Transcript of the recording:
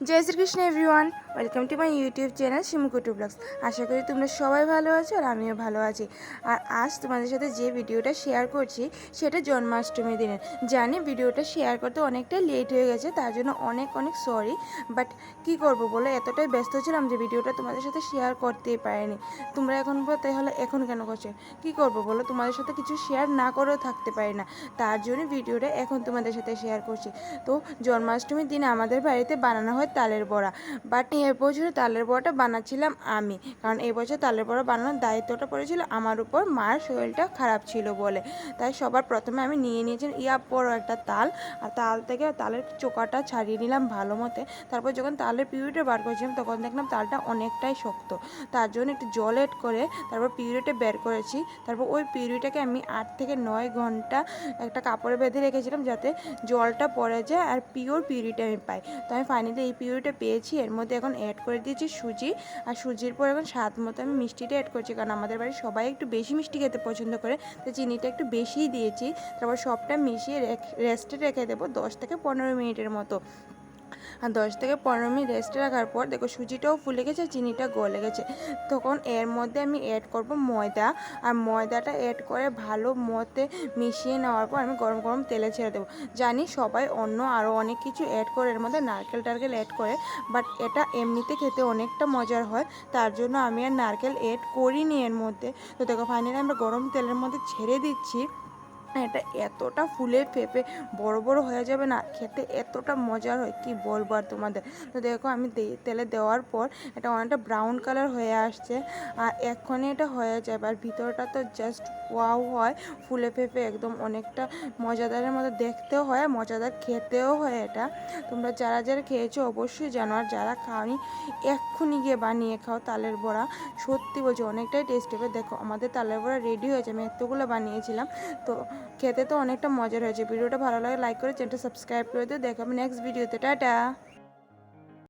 Joy Shrikrishna everyone, welcome to my YouTube channel Shimukutu blogs. আশা করি তোমরা সবাই ভালো আছো আর আমিও ভালো আছি। আর আজ তোমাদের সাথে যে ভিডিওটা শেয়ার করছি সেটা জন্মাষ্টমীর দিনের। জানি ভিডিওটা শেয়ার করতে অনেকটা লেট হয়ে গেছে, তার জন্য অনেক অনেক সরি। বাট কি করব বলো, এতটাই ব্যস্ত ছিলাম যে ভিডিওটা তোমাদের সাথে শেয়ার করতেই পারিনি। তোমরা এখন তাহলে এখন কেন করছো? কি করব বলো, তোমাদের সাথে কিছু শেয়ার না করেও থাকতে পারি না, তার জন্য ভিডিওটা এখন তোমাদের সাথে শেয়ার করছি। তো জন্মাষ্টমীর দিনে আমাদের বাড়িতে বানানো হয় তালের বড়া। বাট এবছর তালের বড়াটা বানাচ্ছিলাম আমি, কারণ এবছর তালের বড়া বানানোর দায়িত্বটা পড়েছিল আমার উপর, মার শরীরটা খারাপ ছিল বলে। তাই সবার প্রথমে আমি নিয়ে নিয়েছিলাম বড় একটা তাল, আর তাল থেকে তালের চোকাটা ছাড়িয়ে নিলাম ভালো মতে। তারপর যখন তালের পিউরিটা বার করেছিলাম তখন দেখলাম তালটা অনেকটাই শক্ত, তার জন্য একটু জল এড করে তারপর পিউরিটা বের করেছি। তারপর ওই পিউরিটাকে আমি 8 থেকে 9 ঘন্টা একটা কাপড়ে বেঁধে রেখেছিলাম যাতে জলটা পড়ে যায় আর পিওর পিউরিটা আমি পাই। তো আমি ফাইনালি এই পিউরিটা পেয়েছি। এর মধ্যে এখন অ্যাড করে দিয়েছি সুজি, আর সুজির পর এখন স্বাদ মতো আমি মিষ্টিটা অ্যাড করছি, কারণ আমাদের বাড়ির সবাই একটু বেশি মিষ্টি খেতে পছন্দ করে, তো চিনিটা একটু বেশিই দিয়েছি। তারপর সবটা মিশিয়ে রেস্টে রেখে দেবো 10 থেকে 15 মিনিটের মতো। আর 10 থেকে 15 মিনিট রেস্টে রাখার পর দেখো সুজিটাও ফুলে গেছে, চিনিটা গলে গেছে। তখন এর মধ্যে আমি অ্যাড করব ময়দা, আর ময়দাটা অ্যাড করে ভালো মতে মিশিয়ে নেওয়ার পর আমি গরম গরম তেলে ছেড়ে দেবো। জানি সবাই অন্য আরও অনেক কিছু অ্যাড করে, এর মধ্যে নারকেল টারকেল অ্যাড করে, বাট এটা এমনিতে খেতে অনেকটা মজার হয়, তার জন্য আমি আর নারকেল অ্যাড করিনি এর মধ্যে। তো দেখো ফাইনালি আমরা গরম তেলের মধ্যে ছেড়ে দিচ্ছি। এটা এতটা ফুলে ফেপে বড় বড় হয়ে যাবে না, খেতে এতটা মজার হয় কি বলবো আর তোমাদের। তো দেখো আমি তেলে দেওয়ার পর এটা অনেকটা ব্রাউন কালার হয়ে আসছে, আর এক্ষণে এটা হয়ে যাবে। আর ভিতরটা তো জাস্ট ওয়াও হয়, ফুলে ফেপে একদম অনেকটা মজাদারের মতো দেখতেও হয়, মজাদার খেতেও হয়। এটা তোমরা যারা যারা খেয়েছো অবশ্যই জানো, আর যারা খাওনি এক্ষুনি গিয়ে বানিয়ে খাও তালের বড়া। সত্যি বলছি অনেকটাই টেস্ট হবে। দেখো আমাদের তালের বড়া রেডি হয়েছে, আমি এতগুলো বানিয়েছিলাম। তো খেতে তো অনেকটা মজার হয়েছে। ভিডিওটা ভালো লাগে লাইক করে চ্যানেলটা সাবস্ক্রাইব করে দিও। দেখা হবে নেক্সট ভিডিওতে। টাটা।